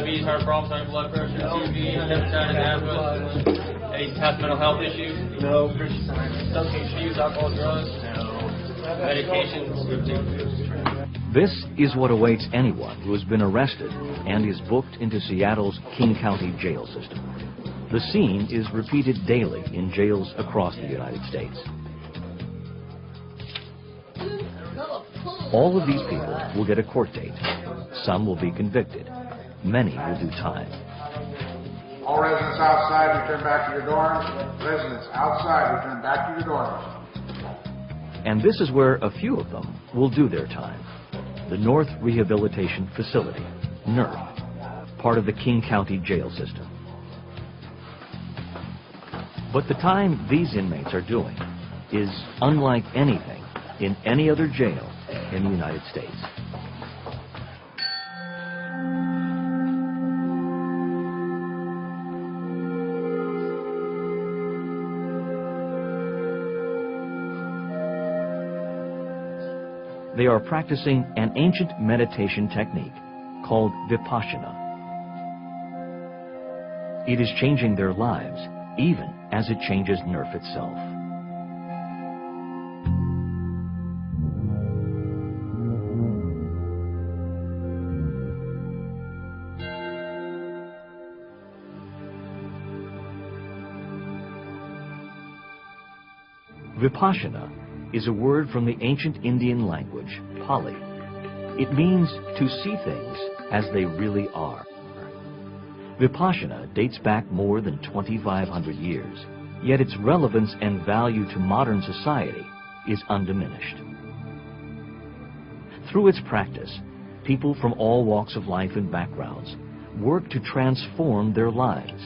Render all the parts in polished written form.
diabetes, heart problems, high blood pressure, TB, hepatitis, asthma, any past mental health issues? No. Substance use, alcohol, drugs? No. Medications? This is what awaits anyone who has been arrested and is booked into Seattle's King County jail system. The scene is repeated daily in jails across the United States. All of these people will get a court date. Some will be convicted. Many will do time. All residents outside, return back to your dorms. Residents outside, return back to your dorms. And this is where a few of them will do their time. The North Rehabilitation Facility, NRF, part of the King County jail system. But the time these inmates are doing is unlike anything in any other jail in the United States. They are practicing an ancient meditation technique called Vipassana. It is changing their lives, even as it changes NRF itself. Vipassana is a word from the ancient Indian language, Pali. It means to see things as they really are. Vipassana dates back more than 2,500 years, yet its relevance and value to modern society is undiminished. Through its practice, people from all walks of life and backgrounds work to transform their lives.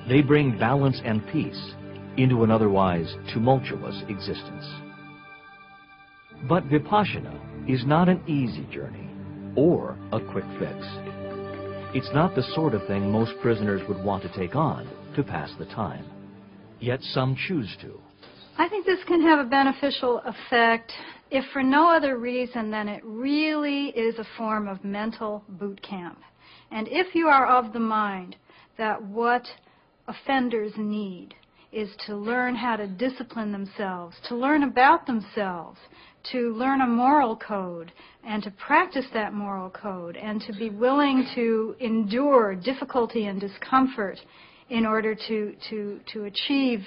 They bring balance and peace into an otherwise tumultuous existence. But Vipassana is not an easy journey or a quick fix. It's not the sort of thing most prisoners would want to take on to pass the time. Yet some choose to. I think this can have a beneficial effect, if for no other reason than it really is a form of mental boot camp. And if you are of the mind that what offenders need is to learn how to discipline themselves, to learn about themselves, to learn a moral code, and to practice that moral code, and to be willing to endure difficulty and discomfort in order to achieve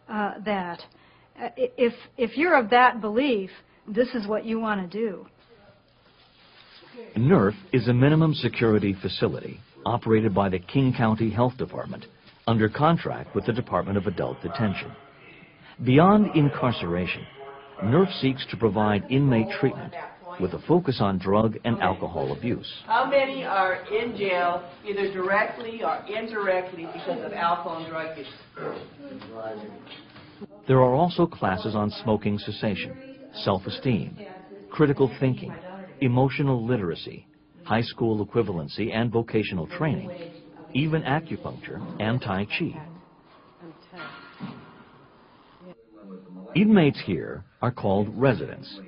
that. If you're of that belief, this is what you want to do. NRF is a minimum security facility operated by the King County Health Department under contract with the Department of Adult Detention. Beyond incarceration, NRF seeks to provide inmate treatment with a focus on drug and alcohol abuse. How many are in jail either directly or indirectly because of alcohol and drug use? There are also classes on smoking cessation, self-esteem, critical thinking, emotional literacy, high school equivalency and vocational training, even acupuncture and Tai Chi. Inmates here are called residents,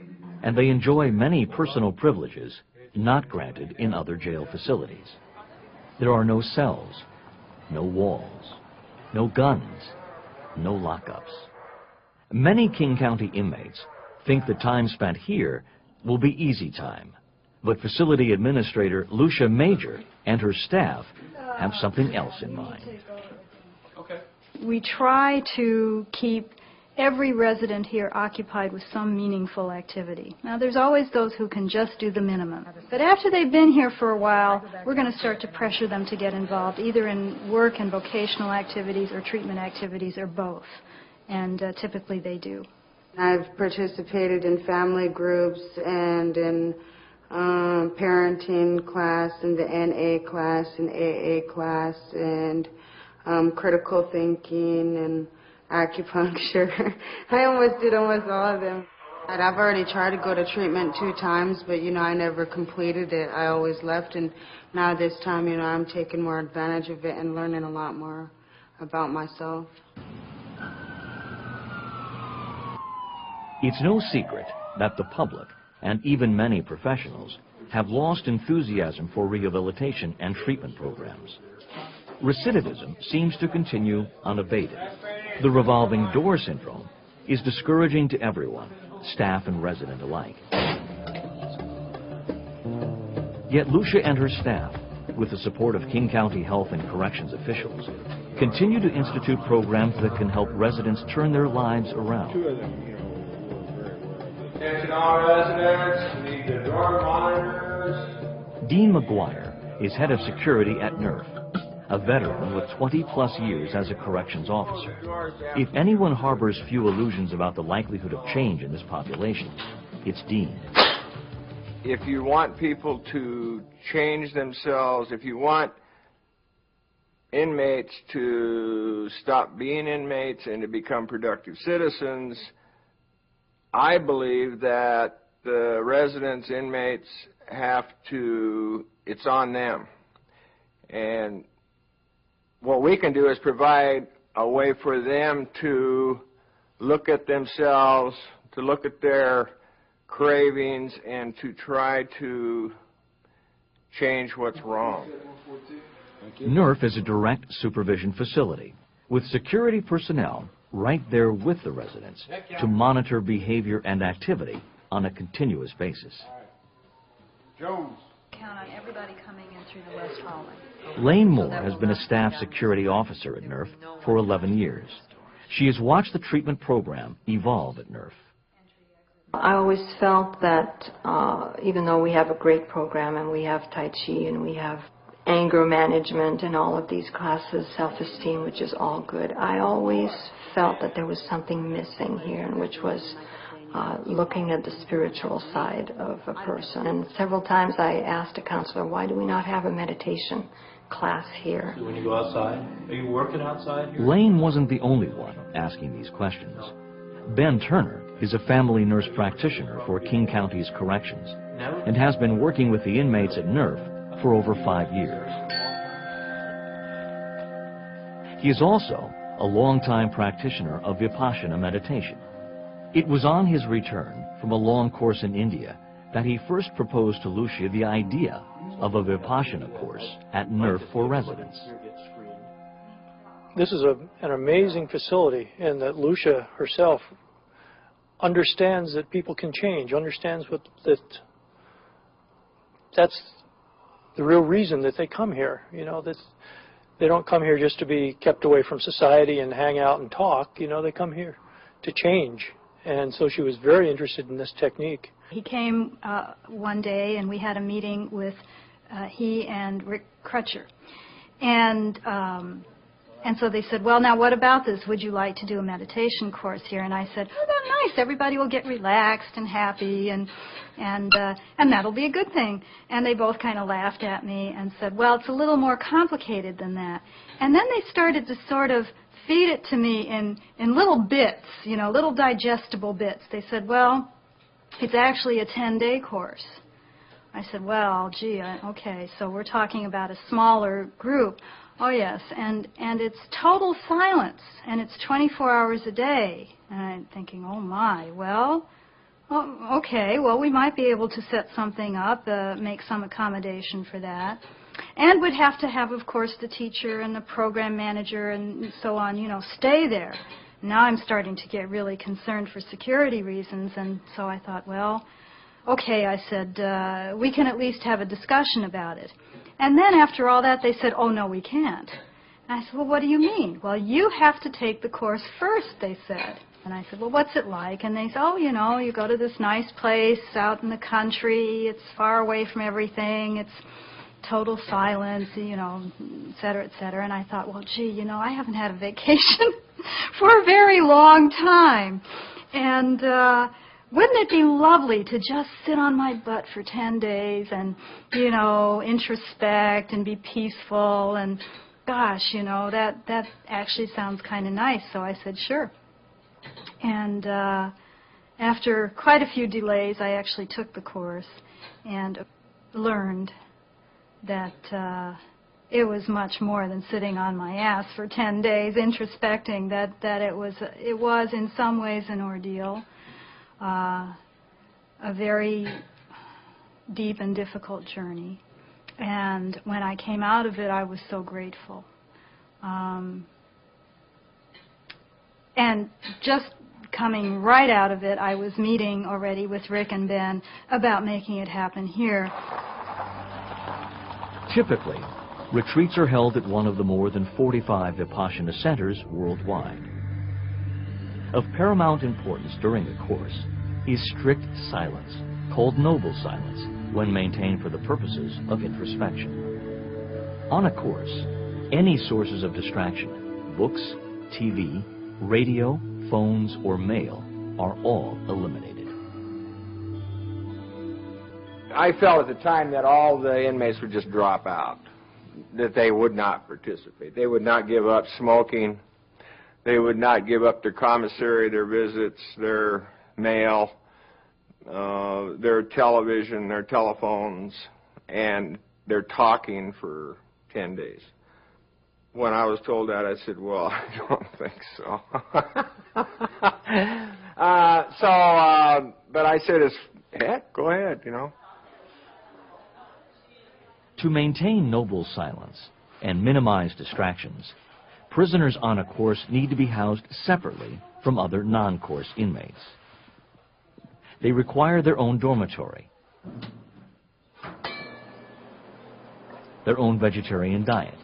and they enjoy many personal privileges not granted in other jail facilities. There are no cells, no walls, no guns, no lockups. Many King County inmates think the time spent here will be easy time, but facility administrator Lucia Major and her staff have something else in mind. We try to keep every resident here occupied with some meaningful activity. Now, there's always those who can just do the minimum. But after they've been here for a while, we're going to start to pressure them to get involved, either in work and vocational activities or treatment activities or both. And typically they do. I've participated in family groups and in parenting class and the NA class and AA class and critical thinking and acupuncture. I almost did almost all of them. I've already tried to go to treatment 2 times, but, I never completed it. I always left, and now this time, I'm taking more advantage of it and learning a lot more about myself. It's no secret that the public, and even many professionals, have lost enthusiasm for rehabilitation and treatment programs. Recidivism seems to continue unabated. The revolving door syndrome is discouraging to everyone, staff and resident alike. Yet Lucia and her staff, with the support of King County Health and Corrections officials, continue to institute programs that can help residents turn their lives around. Attention all residents, we need the door monitors. Dean McGuire is head of security at NERF, a veteran with 20-plus years as a corrections officer. If anyone harbors few illusions about the likelihood of change in this population, it's Dean. If you want people to change themselves, if you want inmates to stop being inmates and to become productive citizens, I believe that the residents, inmates have to, it's on them. And what we can do is provide a way for them to look at themselves, to look at their cravings, and to try to change what's wrong. NERF is a direct supervision facility with security personnel right there with the residents to monitor behavior and activity on a continuous basis. Jones. Count on everybody coming in through the west hallway. Lane Moore has been a staff security officer at NERF for 11 years. She has watched the treatment program evolve at NERF. I always felt that even though we have a great program and we have Tai Chi and we have anger management and all of these classes, self-esteem, which is all good, I always felt that there was something missing here, and which was looking at the spiritual side of a person. And several times I asked a counselor, why do we not have a meditation class here? When you go outside, are you working outside here? Lane wasn't the only one asking these questions. Ben Turner is a family nurse practitioner for King County's Corrections and has been working with the inmates at NERF for over 5 years. He is also a longtime practitioner of Vipassana Meditation. It was on his return from a long course in India that he first proposed to Lucia the idea of a Vipassana course at NERF for residents. This is an amazing facility, and that Lucia herself understands that people can change, understands that's the real reason that they come here. You know, that they don't come here just to be kept away from society and hang out and talk. You know, they come here to change. And so she was very interested in this technique. He came one day, and we had a meeting with he and Rick Crutcher. And so they said, well, now what about this? Would you like to do a meditation course here? And I said, oh, that's nice. Everybody will get relaxed and happy, and that'll be a good thing. And they both kind of laughed at me and said, well, it's a little more complicated than that. And then they started to sort of feed it to me in little bits, you know, little digestible bits. They said, well, it's actually a 10-day course. I said, well, gee, okay, so we're talking about a smaller group. Oh, yes, and it's total silence, and it's 24 hours a day. And I'm thinking, oh, my, well, okay, well, we might be able to set something up, make some accommodation for that. And would have to have, of course, the teacher and the program manager and so on, you know, stay there. Now I'm starting to get really concerned for security reasons, and so I thought, well, okay, I said, we can at least have a discussion about it. And then after all that, they said, oh, no, we can't. And I said, well, what do you mean? Well, you have to take the course first, they said. And I said, well, what's it like? And they said, oh, you know, you go to this nice place out in the country. It's far away from everything. It's total silence, you know, et cetera, et cetera. And I thought, well, gee, you know, I haven't had a vacation for a very long time. And wouldn't it be lovely to just sit on my butt for 10 days and, you know, introspect and be peaceful? And gosh, you know, that actually sounds kind of nice. So I said, sure. And after quite a few delays, I actually took the course and learned that it was much more than sitting on my ass for 10 days introspecting, that it was in some ways an ordeal, a very deep and difficult journey. And when I came out of it, I was so grateful. And just coming right out of it, I was meeting already with Rick and Ben about making it happen here. Typically, retreats are held at one of the more than 45 Vipassana centers worldwide. Of paramount importance during a course is strict silence, called noble silence, when maintained for the purposes of introspection. On a course, any sources of distraction, books, TV, radio, phones, or mail, are all eliminated. I felt at the time that all the inmates would just drop out, that they would not participate. They would not give up smoking. They would not give up their commissary, their visits, their mail, their television, their telephones, and their talking for 10 days. When I was told that, I said, well, I don't think so. But I said, heck, go ahead, you know. To maintain noble silence and minimize distractions, prisoners on a course need to be housed separately from other non-course inmates. They require their own dormitory, their own vegetarian diet,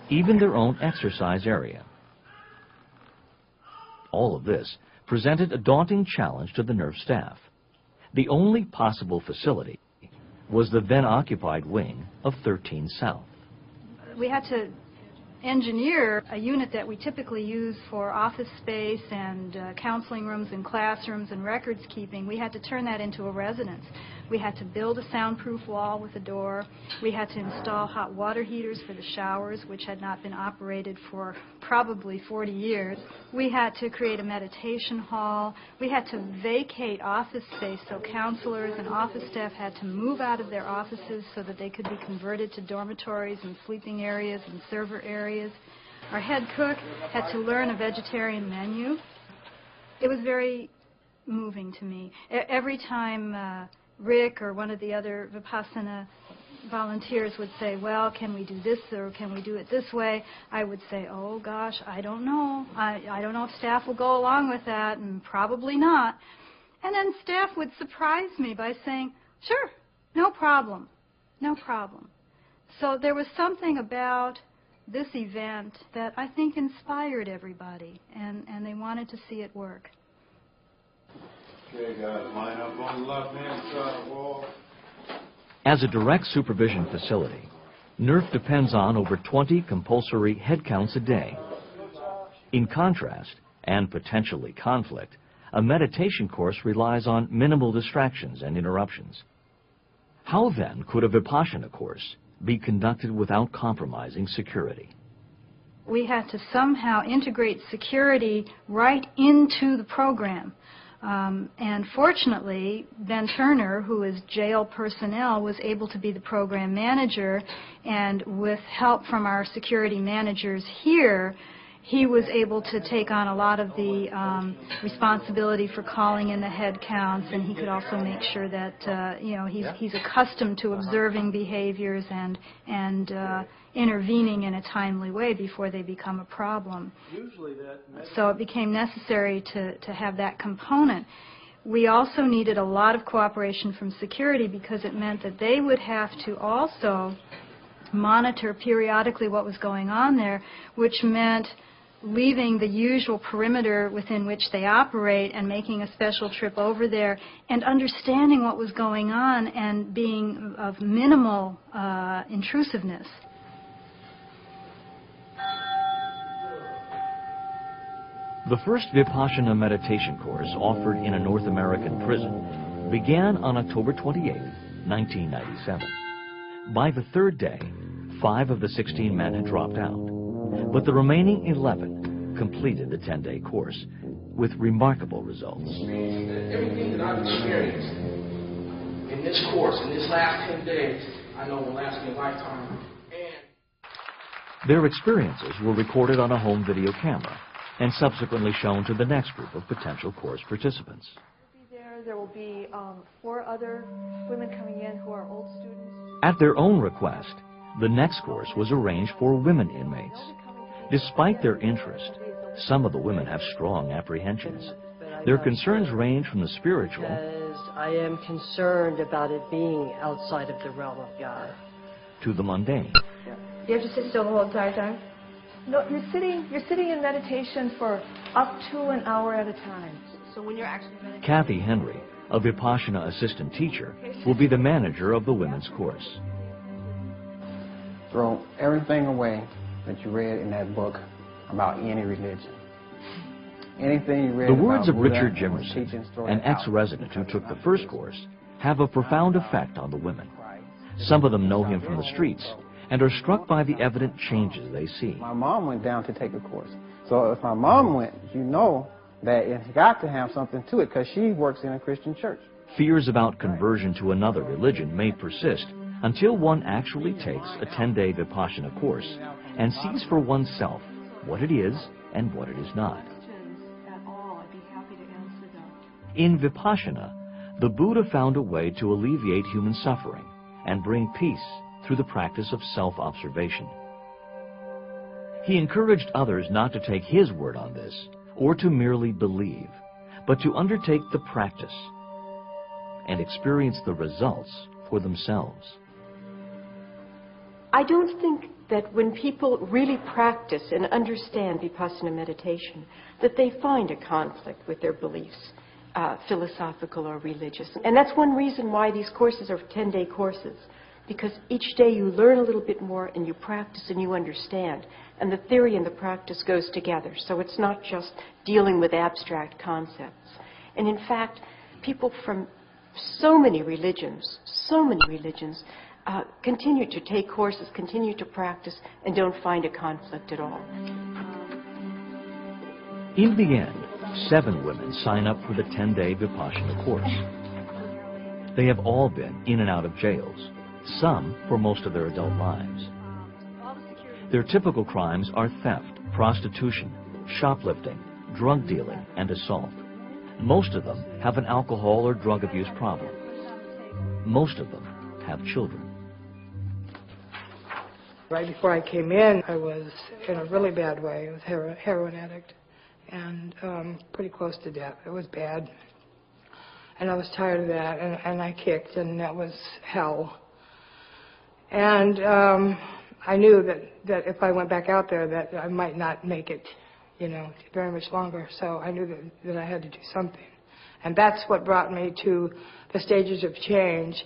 even their own exercise area. All of this presented a daunting challenge to the NERF staff. The only possible facility was the then-occupied wing of 13 South. We had to engineer a unit that we typically use for office space and counseling rooms and classrooms and records keeping. We had to turn that into a residence. We had to build a soundproof wall with a door. We had to install hot water heaters for the showers, which had not been operated for probably 40 years. We had to create a meditation hall. We had to vacate office space, so counselors and office staff had to move out of their offices so that they could be converted to dormitories and sleeping areas and server areas. Our head cook had to learn a vegetarian menu. It was very moving to me. Every time Rick or one of the other Vipassana volunteers would say, well, can we do this or can we do it this way? I would say, oh gosh, I don't know. I don't know if staff will go along with that, and probably not. And then staff would surprise me by saying, sure, no problem, no problem. So there was something about this event that I think inspired everybody, and they wanted to see it work. Okay, guys, line up on the left-hand side of the wall. As a direct supervision facility, NERF depends on over 20 compulsory head counts a day. In contrast, and potentially conflict, a meditation course relies on minimal distractions and interruptions. How then could a Vipassana course be conducted without compromising security? We had to somehow integrate security right into the program. And fortunately, Ben Turner, who is jail personnel, was able to be the program manager, and with help from our security managers here, he was able to take on a lot of the responsibility for calling in the head counts, and he could also make sure that he's accustomed to observing behaviors and intervening in a timely way before they become a problem. So it became necessary to have that component. We also needed a lot of cooperation from security because it meant that they would have to also monitor periodically what was going on there, which meant leaving the usual perimeter within which they operate and making a special trip over there and understanding what was going on and being of minimal intrusiveness. The first Vipassana meditation course offered in a North American prison began on October 28, 1997. By the third day, 5 of the 16 men had dropped out, but the remaining 11 completed the 10-day course with remarkable results. Everything that I've experienced in this course, in this last 10 days, I know will last me a lifetime. Their experiences were recorded on a home video camera and subsequently shown to the next group of potential course participants. there will be 4 other women coming in who are old students. At their own request, the next course was arranged for women inmates. Despite their interest, some of the women have strong apprehensions. Their concerns range from the spiritual because I am concerned about it being outside of the realm of God to the mundane. You have to sit still the whole entire time? No, you're sitting in meditation for up to an hour at a time. So when you're actually meditating... Kathy Henry, a Vipassana assistant teacher, will be the manager of the women's course. Throw everything away that you read in that book about any religion. Anything you read the words about of Buddha Richard Jimerson, an ex-resident who took the first course, have a profound effect on the women. Some of them know him from the streets and are struck by the evident changes they see. My mom went down to take a course. So if my mom went, you know that it's got to have something to it because she works in a Christian church. Fears about conversion to another religion may persist until one actually takes a 10-day Vipassana course and sees for oneself what it is and what it is not. In Vipassana, the Buddha found a way to alleviate human suffering and bring peace through the practice of self-observation. He encouraged others not to take his word on this or to merely believe, but to undertake the practice and experience the results for themselves. I don't think that when people really practice and understand Vipassana meditation, that they find a conflict with their beliefs, philosophical or religious. And that's one reason why these courses are 10-day courses, because each day you learn a little bit more and you practice and you understand. And the theory and the practice goes together. So it's not just dealing with abstract concepts. And in fact, people from so many religions, continue to take courses, continue to practice, and don't find a conflict at all. In the end, 7 women sign up for the 10-day Vipassana course. They have all been in and out of jails, some for most of their adult lives. Their typical crimes are theft, prostitution, shoplifting, drug dealing, and assault. Most of them have an alcohol or drug abuse problem. Most of them have children. Right before I came in, I was in a really bad way. I was a heroin addict and pretty close to death. It was bad. And I was tired of that, and I kicked, and that was hell. And I knew that if I went back out there that I might not make it, you know, very much longer. So I knew that I had to do something. And that's what brought me to the stages of change.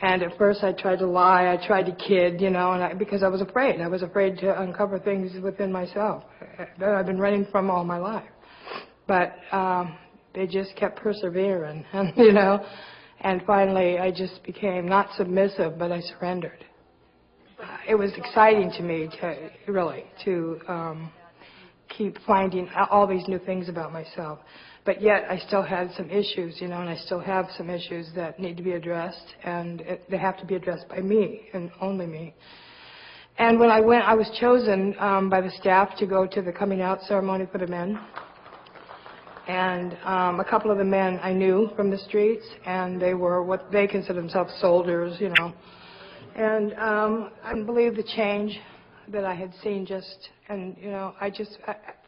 And at first I tried to lie, I tried to kid, you know, and because I was afraid. I was afraid to uncover things within myself that I've been running from all my life. But they just kept persevering, and, you know, and finally I just became not submissive, but I surrendered. It was exciting to me to keep finding all these new things about myself. But yet I still had some issues, you know, and I still have some issues that need to be addressed, and they have to be addressed by me and only me. And when I went, I was chosen by the staff to go to the coming out ceremony for the men. And a couple of the men I knew from the streets, and they were what they consider themselves soldiers, you know. And I couldn't believe the change that I had seen and, you know,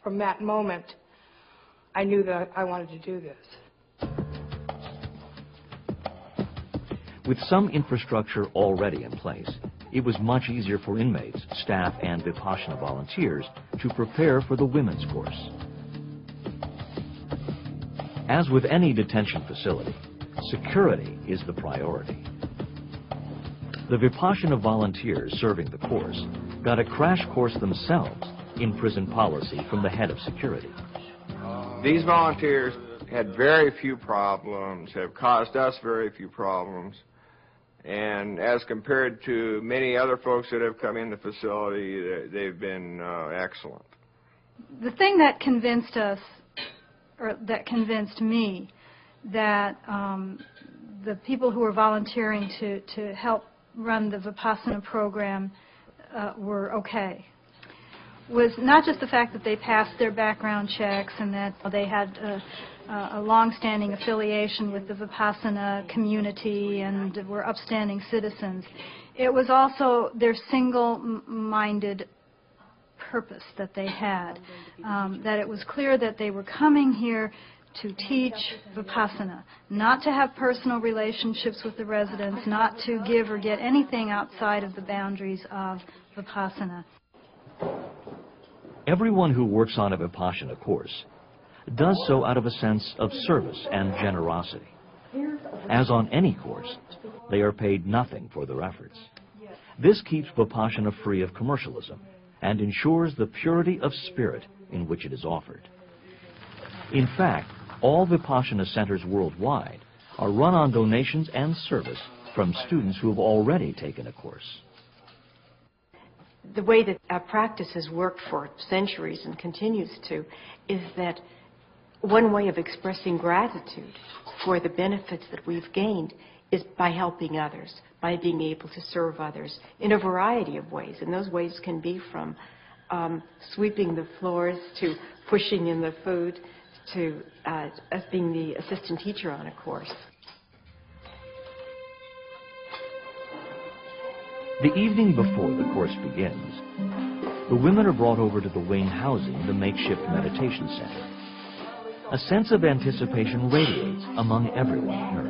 from that moment, I knew that I wanted to do this. With some infrastructure already in place, it was much easier for inmates, staff, and Vipassana volunteers to prepare for the women's course. As with any detention facility, security is the priority. The Vipassana volunteers serving the course got a crash course themselves in prison policy from the head of security. These volunteers had very few problems, have caused us very few problems, and as compared to many other folks that have come in the facility, they've been excellent. The thing that convinced us, or that convinced me, that the people who were volunteering to help run the Vipassana program were okay, was not just the fact that they passed their background checks and that they had a long-standing affiliation with the Vipassana community and were upstanding citizens. It was also their single-minded purpose that they had, that it was clear that they were coming here to teach Vipassana, not to have personal relationships with the residents, not to give or get anything outside of the boundaries of Vipassana. Everyone who works on a Vipassana course does so out of a sense of service and generosity. As on any course, they are paid nothing for their efforts. This keeps Vipassana free of commercialism and ensures the purity of spirit in which it is offered. In fact, all Vipassana centers worldwide are run on donations and service from students who have already taken a course. The way that our practice has worked for centuries and continues to is that one way of expressing gratitude for the benefits that we've gained is by helping others, by being able to serve others in a variety of ways. And those ways can be from sweeping the floors to pushing in the food to us being the assistant teacher on a course. The evening before the course begins, the women are brought over to the wing housing the makeshift meditation center. A sense of anticipation radiates among everyone here.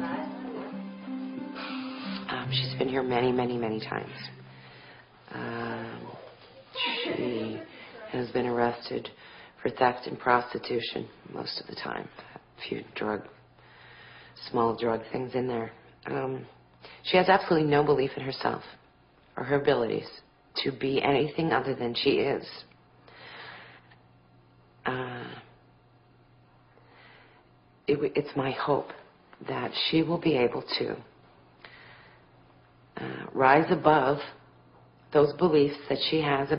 She's been here many, many, many times. She has been arrested for theft and prostitution most of the time. A few small drug things in there. She has absolutely no belief in herself or her abilities to be anything other than she is. It's my hope that she will be able to rise above those beliefs that she has